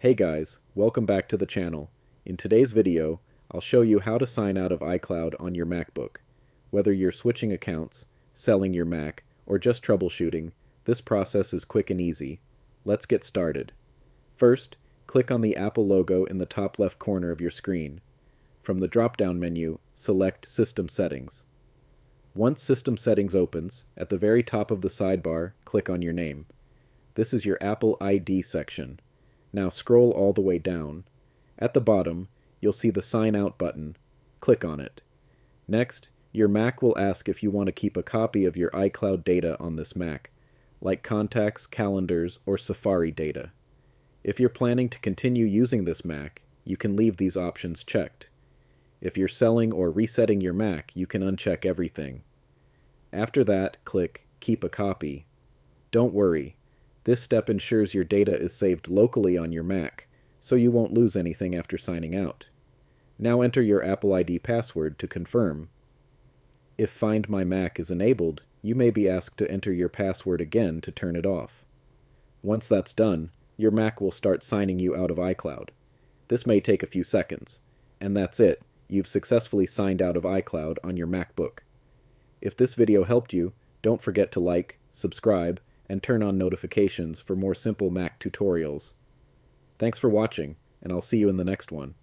Hey guys, welcome back to the channel. In today's video, I'll show you how to sign out of iCloud on your MacBook. Whether you're switching accounts, selling your Mac, or just troubleshooting, this process is quick and easy. Let's get started. First, click on the Apple logo in the top left corner of your screen. From the drop-down menu, select System Settings. Once System Settings opens, at the very top of the sidebar, click on your name. This is your Apple ID section. Now scroll all the way down. At the bottom, you'll see the Sign Out button. Click on it. Next, your Mac will ask if you want to keep a copy of your iCloud data on this Mac, like contacts, calendars, or Safari data. If you're planning to continue using this Mac, you can leave these options checked. If you're selling or resetting your Mac, you can uncheck everything. After that, click Keep a Copy. Don't worry. This step ensures your data is saved locally on your Mac, so you won't lose anything after signing out. Now enter your Apple ID password to confirm. If Find My Mac is enabled, you may be asked to enter your password again to turn it off. Once that's done, your Mac will start signing you out of iCloud. This may take a few seconds, and that's it. You've successfully signed out of iCloud on your MacBook. If this video helped you, don't forget to like, subscribe, and turn on notifications for more simple Mac tutorials. Thanks for watching, and I'll see you in the next one.